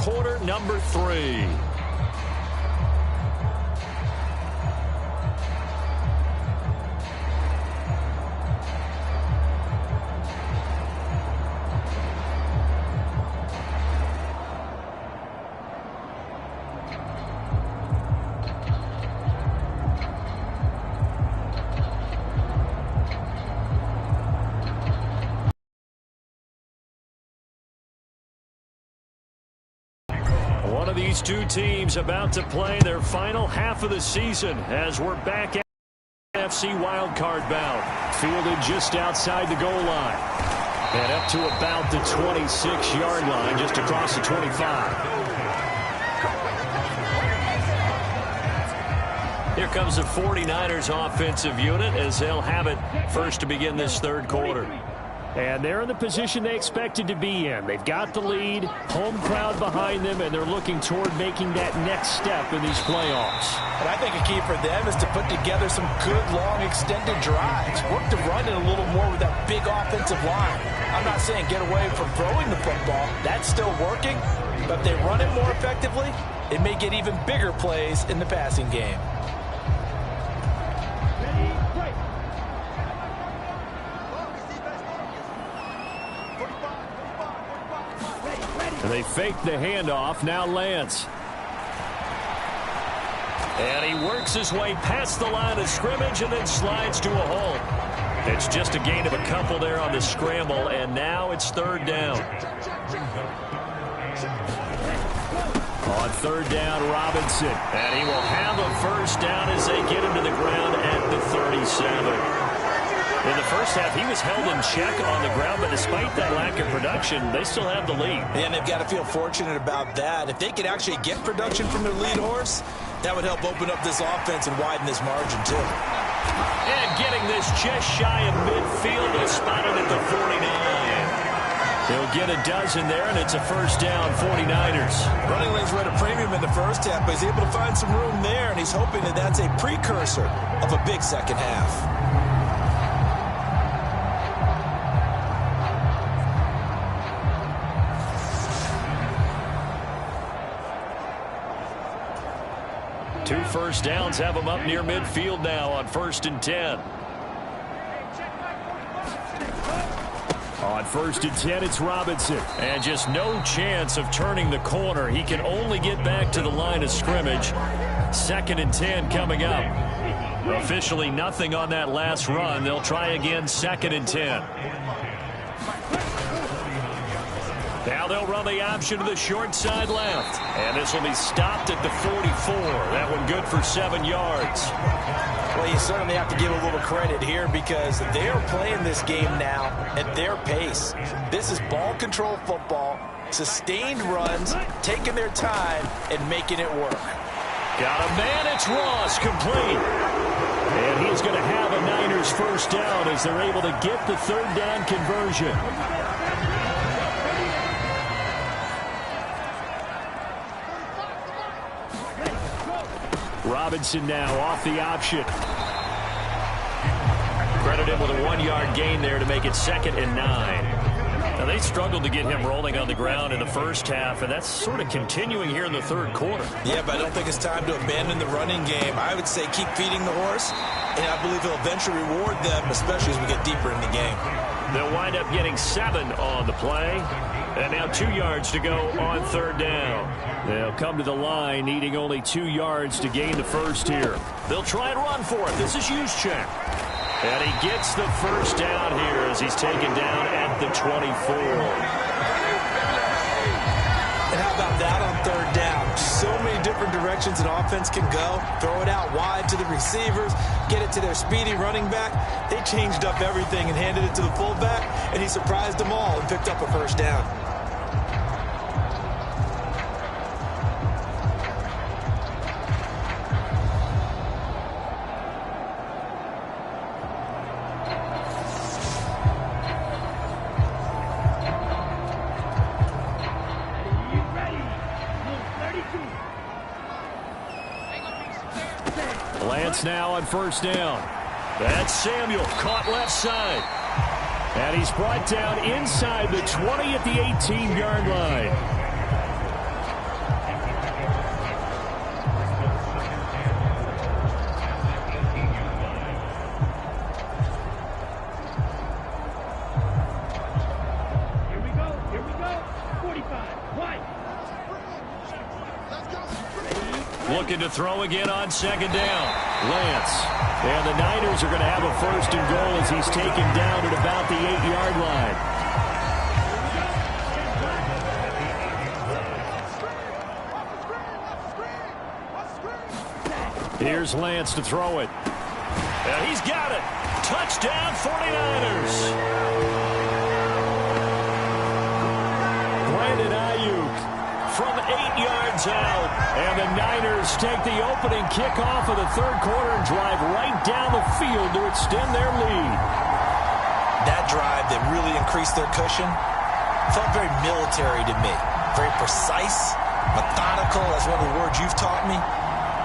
quarter number 3. One of these two teams about to play their final half of the season as we're back at NFC wildcard bound. Fielded just outside the goal line. And up to about the 26-yard line, just across the 25. Here comes the 49ers offensive unit as they'll have it first to begin this third quarter. And they're in the position they expected to be in. They've got the lead, home crowd behind them, and they're looking toward making that next step in these playoffs. And I think a key for them is to put together some good, long, extended drives. Work the run in a little more with that big offensive line. I'm not saying get away from throwing the football. That's still working. But if they run it more effectively, it may get even bigger plays in the passing game. They fake the handoff. Now Lance. And he works his way past the line of scrimmage and then slides to a hole. It's just a gain of a couple there on the scramble, and now it's third down. On third down, Robinson. And he will have a first down as they get him to the ground at the 37. In the first half, he was held in check on the ground, but despite that lack of production, they still have the lead. And they've got to feel fortunate about that. If they could actually get production from their lead horse, that would help open up this offense and widen this margin, too. And getting this just shy of midfield, they'll spot it at the 49. He'll get a dozen there, and it's a first down, 49ers. Running lanes were at a premium in the first half, but he's able to find some room there, and he's hoping that that's a precursor of a big second half. Two first downs have them up near midfield now on 1st and 10. On 1st and 10, it's Robinson. And just no chance of turning the corner. He can only get back to the line of scrimmage. 2nd and 10 coming up. Officially nothing on that last run. They'll try again 2nd and 10. Now they'll run the option to the short side left. And this will be stopped at the 44. That one good for 7 yards. Well, you certainly have to give a little credit here because they are playing this game now at their pace. This is ball control football, sustained runs, taking their time, and making it work. Got a man, it's Ross, complete. And he's going to have a Niners first down as they're able to get the third down conversion. Robinson now off the option. Credit him with a 1-yard gain there to make it 2nd and 9. Now, they struggled to get him rolling on the ground in the first half, and that's sort of continuing here in the third quarter. Yeah, but I don't think it's time to abandon the running game. I would say keep feeding the horse, and I believe he'll eventually reward them, especially as we get deeper in the game. They'll wind up getting 7 on the play. And now 2 yards to go on 3rd down. They'll come to the line needing only 2 yards to gain the first here. They'll try and run for it. This is Juszczyk. And he gets the first down here as he's taken down at the 24. And how about that on 3rd down? So many different directions an offense can go. Throw it out wide to the receivers, get it to their speedy running back. They changed up everything and handed it to the fullback, and he surprised them all and picked up a first down. Lance now on 1st down. That's Samuel, caught left side. And he's brought down inside the 20 at the 18-yard line. Looking to throw again on second down. Lance. And the Niners are going to have a first and goal as he's taken down at about the 8-yard line. Here's Lance to throw it. And he's got it. Touchdown 49ers. Brandon Ayuk from 8 yards out. And the Niners take the opening kickoff of the third quarter and drive right down the field to extend their lead. That drive that really increased their cushion felt very military to me. Very precise, methodical, that's one of the words you've taught me.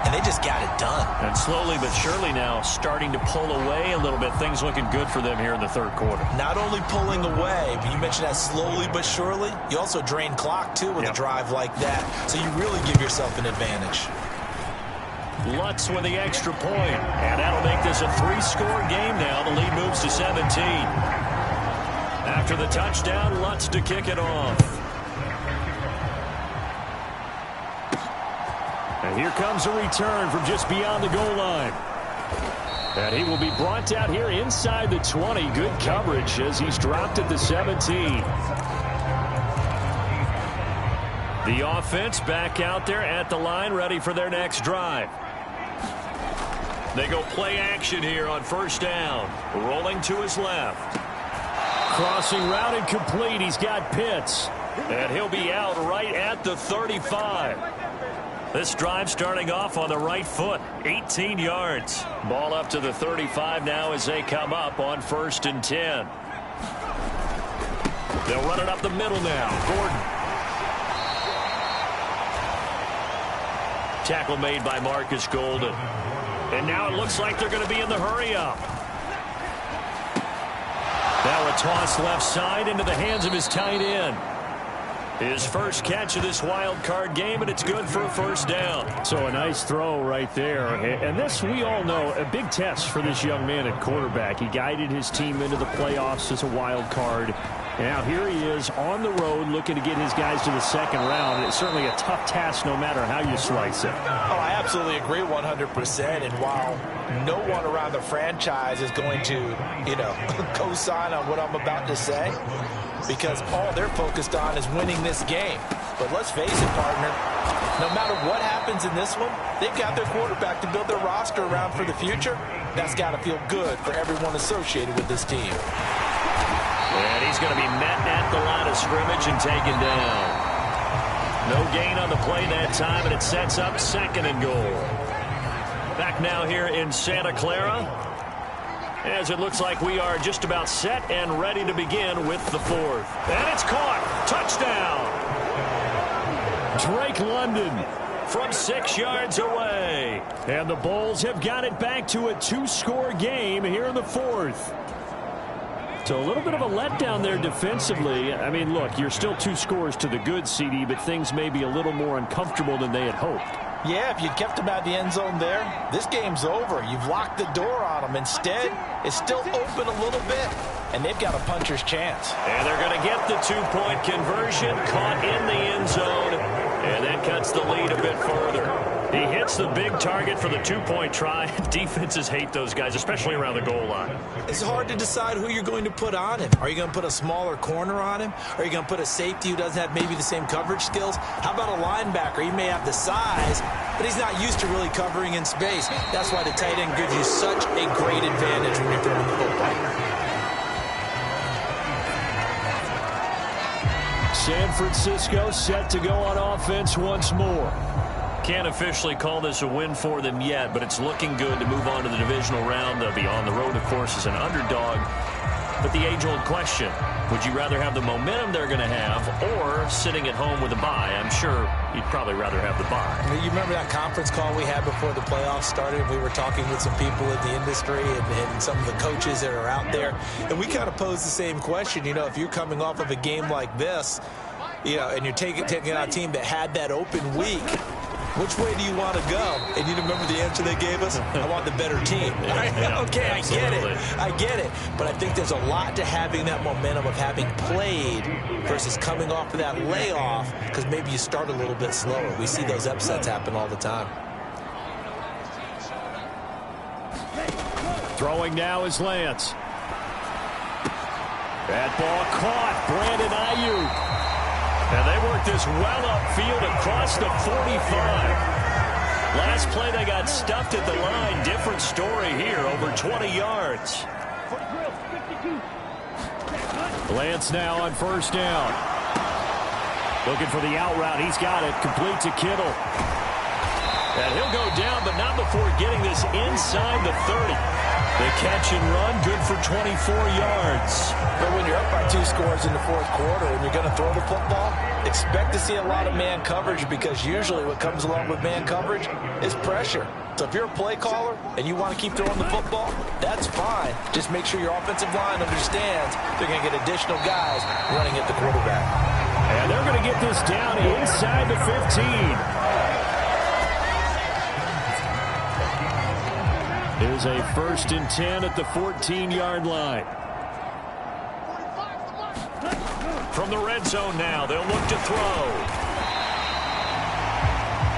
And they just got it done. And slowly but surely now starting to pull away a little bit. Things looking good for them here in the third quarter. Not only pulling away, but you mentioned that slowly but surely. You also drain clock, too, with a drive like that. So you really give yourself an advantage. Lutz with the extra point. And that'll make this a 3-score game now. The lead moves to 17. After the touchdown, Lutz to kick it off. And here comes a return from just beyond the goal line. And he will be brought down here inside the 20. Good coverage as he's dropped at the 17. The offense back out there at the line, ready for their next drive. They go play action here on first down. Rolling to his left. Crossing route and complete. He's got Pitts. And he'll be out right at the 35. This drive starting off on the right foot. 18 yards. Ball up to the 35 now as they come up on 1st and 10. They'll run it up the middle now. Gordon. Tackle made by Marcus Golden. And now it looks like they're going to be in the hurry up. Now a toss left side into the hands of his tight end. His first catch of this wild card game, and it's good for a first down. So a nice throw right there. And this, we all know, a big test for this young man at quarterback. He guided his team into the playoffs as a wild card. Now here he is on the road looking to get his guys to the second round. It's certainly a tough task no matter how you slice it. Oh, I absolutely agree 100%. And while no one around the franchise is going to, co-sign on what I'm about to say, because all they're focused on is winning this game. But let's face it, partner, no matter what happens in this one, they've got their quarterback to build their roster around for the future. That's got to feel good for everyone associated with this team. And he's going to be met at the line of scrimmage and taken down. No gain on the play that time, and it sets up 2nd and goal. Back now here in Santa Clara, as it looks like we are just about set and ready to begin with the 4th. And it's caught. Touchdown. Drake London from 6 yards away. And the Bulls have got it back to a 2-score game here in the 4th. So a little bit of a letdown there defensively. I mean, look, you're still 2 scores to the good, CD, but things may be a little more uncomfortable than they had hoped. Yeah, if you kept them out of the end zone there, this game's over. You've locked the door on them. Instead, it's still open a little bit, and they've got a puncher's chance. And they're going to get the 2-point conversion, caught in the end zone, and that cuts the lead a bit further. He hits the big target for the 2-point try. Defenses hate those guys, especially around the goal line. It's hard to decide who you're going to put on him. Are you going to put a smaller corner on him? Are you going to put a safety who doesn't have maybe the same coverage skills? How about a linebacker? He may have the size, but he's not used to really covering in space. That's why the tight end gives you such a great advantage when you're throwing the football. San Francisco set to go on offense once more. Can't officially call this a win for them yet, but it's looking good to move on to the divisional round. They'll be on the road, of course, as an underdog. But the age-old question, would you rather have the momentum they're going to have or sitting at home with a bye? I'm sure you'd probably rather have the bye. You remember that conference call we had before the playoffs started? We were talking with some people in the industry and some of the coaches that are out there. And we kind of posed the same question. If you're coming off of a game like this, and you're taking out a team that had that open week, which way do you want to go? And you remember the answer they gave us? I want the better team. Yeah, okay, absolutely. I get it. But I think there's a lot to having that momentum of having played versus coming off of that layoff, because maybe you start a little bit slower. We see those upsets happen all the time. Throwing now is Lance. That ball caught. Brandon Ayuk. And they work this well upfield across the 45. Last play they got stuffed at the line. Different story here. Over 20 yards. Lance now on first down. Looking for the out route. He's got it. Complete to Kittle. And he'll go down, but not before getting this inside the 30. The catch and run, good for 24 yards. But when you're up by 2 scores in the fourth quarter and you're going to throw the football, expect to see a lot of man coverage, because usually what comes along with man coverage is pressure. So if you're a play caller and you want to keep throwing the football, that's fine. Just make sure your offensive line understands they're going to get additional guys running at the quarterback. And they're going to get this down inside the 15. Here's a 1st and 10 at the 14-yard line. From the red zone now, they'll look to throw.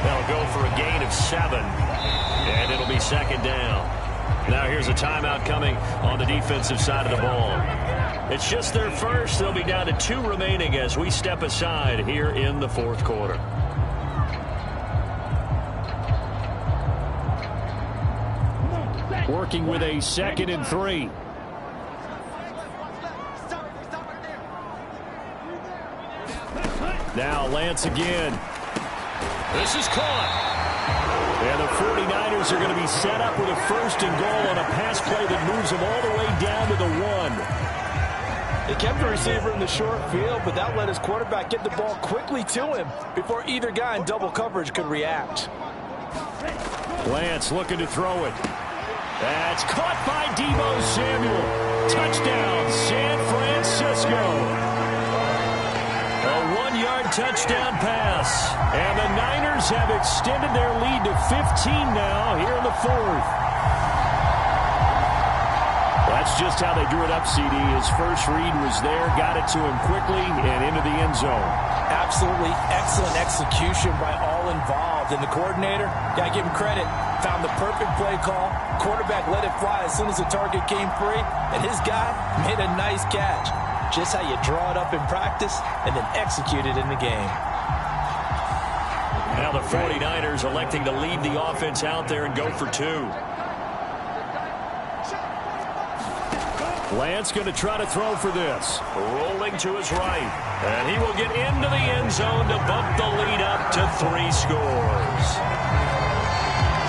They'll go for a gain of 7, and it'll be 2nd down. Now here's a timeout coming on the defensive side of the ball. It's just their first. They'll be down to 2 remaining as we step aside here in the fourth quarter. Working with a 2nd and 3. Now Lance again. This is caught. And the 49ers are going to be set up with a 1st and goal on a pass play that moves them all the way down to the 1. They kept the receiver in the short field, but that let his quarterback get the ball quickly to him before either guy in double coverage could react. Lance looking to throw it. That's caught by Deebo Samuel. Touchdown, San Francisco. A 1-yard touchdown pass. And the Niners have extended their lead to 15 now here in the 4th. That's just how they drew it up, CD. His first read was there, got it to him quickly, and into the end zone. Absolutely excellent execution by all involved. And the coordinator, got to give him credit, found the perfect play call. Quarterback let it fly as soon as the target came free, and his guy made a nice catch. Just how you draw it up in practice and then execute it in the game. Now the 49ers electing to leave the offense out there and go for 2. Lance going to try to throw for this. Rolling to his right. And he will get into the end zone to bump the lead up to 3 scores.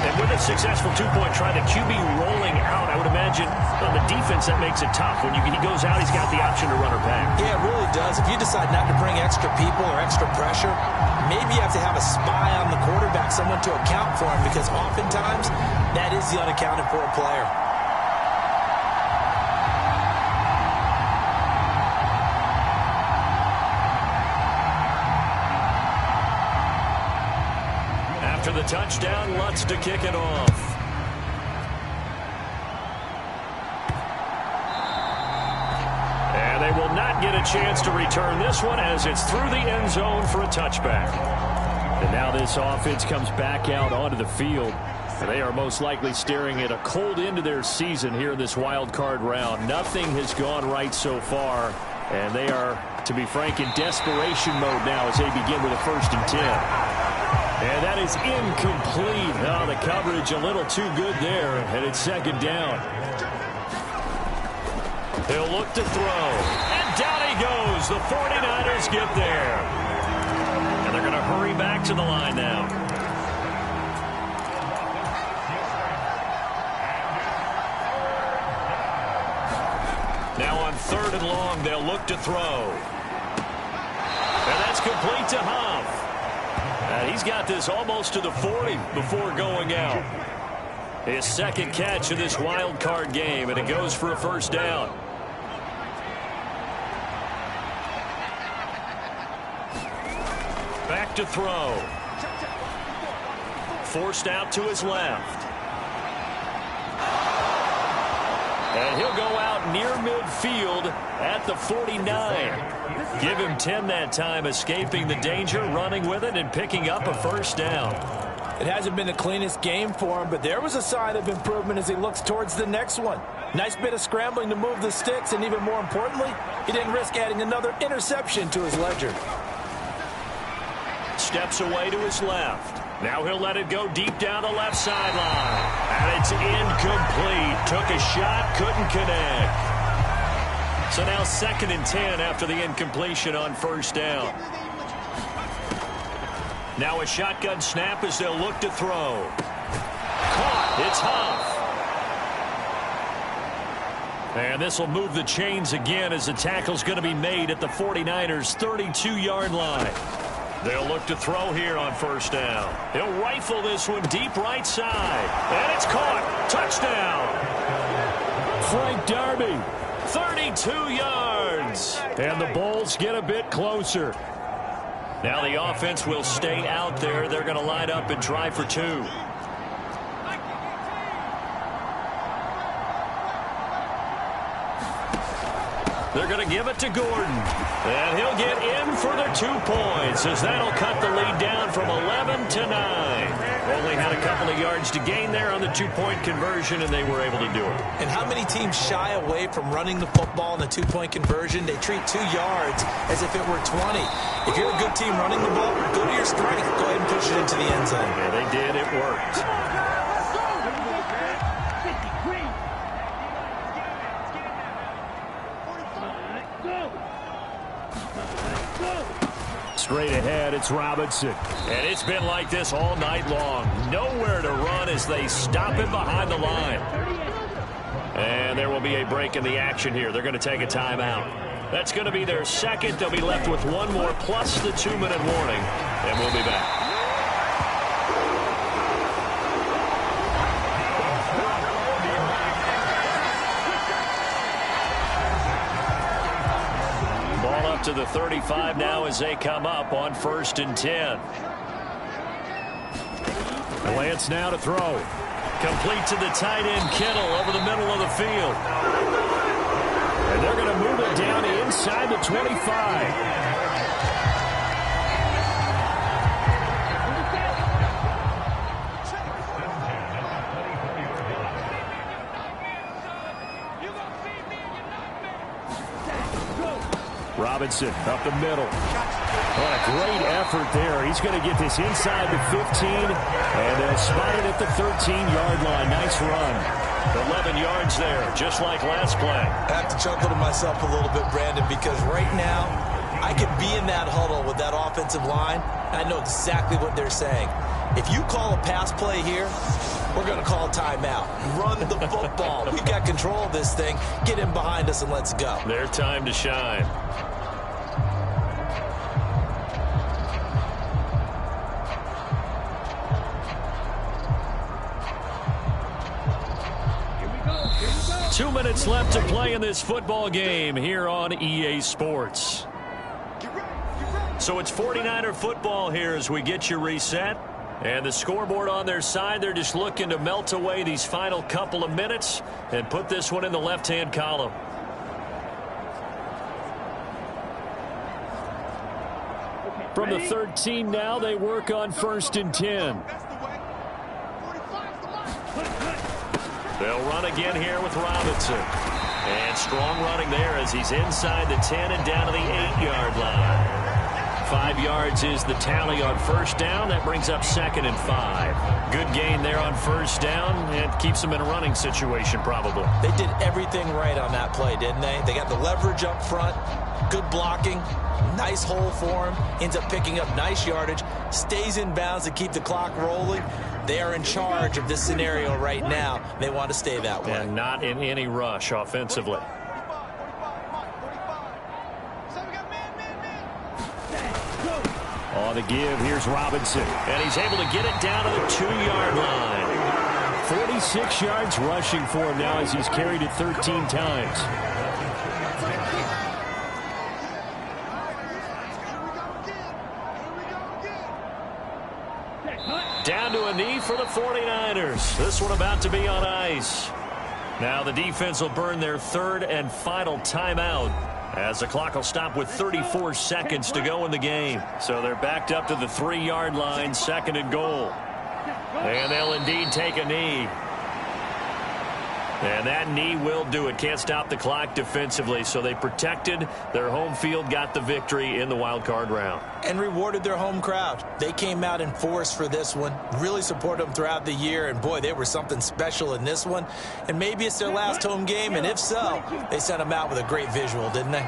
And with a successful 2-point try, the QB rolling out, I would imagine on the defense that makes it tough. When he goes out, he's got the option to run or pass. Yeah, it really does. If you decide not to bring extra people or extra pressure, maybe you have to have a spy on the quarterback, someone to account for him, because oftentimes that is the unaccounted for player. After the touchdown, Lutz to kick it off. And they will not get a chance to return this one as it's through the end zone for a touchback. And now this offense comes back out onto the field. And they are most likely staring at a cold end to their season here in this wild card round. Nothing has gone right so far. And they are, to be frank, in desperation mode now as they begin with a 1st and 10. And that is incomplete. Oh, the coverage a little too good there, and it's 2nd down. He'll look to throw. And down he goes. The 49ers get there. And they're going to hurry back to the line now. Now on 3rd and long, they'll look to throw. And that's complete to Huff. And he's got this almost to the 40 before going out. His 2nd catch of this wild card game, and it goes for a 1st down. Back to throw. Forced out to his left. And he'll go out near midfield at the 49. Give him 10 that time, escaping the danger, running with it, and picking up a 1st down. It hasn't been the cleanest game for him, but there was a sign of improvement as he looks towards the next one. Nice bit of scrambling to move the sticks, and even more importantly, he didn't risk adding another interception to his ledger. Steps away to his left. Now he'll let it go deep down the left sideline. And it's incomplete. Took a shot, couldn't connect. So now 2nd and 10 after the incompletion on first down. Now a shotgun snap as they'll look to throw. Caught. It's Huff. And this will move the chains again as the tackle's going to be made at the 49ers' 32-yard line. They'll look to throw here on first down. He'll rifle this one deep right side. And it's caught. Touchdown. Frank Darby, 32 yards. And the Bulls get a bit closer. Now the offense will stay out there. They're going to line up and try for 2. They're going to give it to Gordon. And he'll get in for the 2 points as that'll cut the lead down from 11 to 9. Only had a couple of yards to gain there on the 2-point conversion, and they were able to do it. And how many teams shy away from running the football in the 2-point conversion? They treat 2 yards as if it were 20. If you're a good team running the ball, go to your strength. Go ahead and push it into the end zone. Yeah, they did. It worked. Straight ahead, it's Robinson. And it's been like this all night long. Nowhere to run as they stop him behind the line. And there will be a break in the action here. They're going to take a timeout. That's going to be their second. They'll be left with one more plus the 2-minute warning. And we'll be back. To the 35 now as they come up on 1st and 10. Lance now to throw. Complete to the tight end Kittle over the middle of the field. And they're going to move it down inside the 25. Robinson up the middle. What a great effort there. He's going to get this inside the 15, and they'll spot it at the 13-yard line. Nice run. 11 yards there, just like last play. I have to chuckle to myself a little bit, Brandon, because right now I could be in that huddle with that offensive line. I know exactly what they're saying. If you call a pass play here, we're going to call a timeout. Run the football. We've got control of this thing. Get in behind us and let's go. Their time to shine. Here we go. 2 minutes left to play in this football game here on EA Sports. So it's 49er football here as we get you reset. And the scoreboard on their side, they're just looking to melt away these final couple of minutes and put this one in the left-hand column. From the 13 now, they work on 1st and 10. They'll run again here with Robinson. And strong running there as he's inside the 10 and down to the 8-yard line. 5 yards is the tally on first down. That brings up 2nd and 5. Good gain there on first down and keeps them in a running situation probably. They did everything right on that play, didn't they? They got the leverage up front, good blocking, nice hole for him, ends up picking up nice yardage, stays in bounds to keep the clock rolling. They are in charge of this scenario right now. They want to stay that way. And not in any rush offensively. On the give, here's Robinson. And he's able to get it down to the 2-yard line. 46 yards rushing for him now as he's carried it 13 times. Down to a knee for the 49ers. This one about to be on ice. Now the defense will burn their 3rd and final timeout, as the clock will stop with 34 seconds to go in the game. So they're backed up to the 3-yard line, 2nd and goal. And they'll indeed take a knee. And that knee will do it. Can't stop the clock defensively. So they protected their home field, got the victory in the wild card round. And rewarded their home crowd. They came out in force for this one. Really supported them throughout the year. And, boy, they were something special in this one. And maybe it's their last home game. And if so, they sent them out with a great visual, didn't they?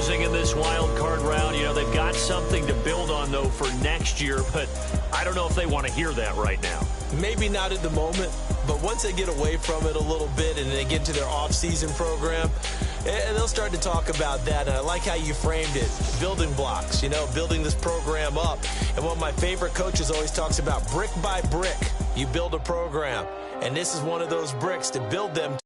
In this wild card round, you know, they've got something to build on, though, for next year, but I don't know if they want to hear that right now. Maybe not at the moment, but once they get away from it a little bit and they get to their off-season program, they'll start to talk about that. And I like how you framed it, building blocks, you know, building this program up. And one of my favorite coaches always talks about brick by brick, you build a program. And this is one of those bricks to build them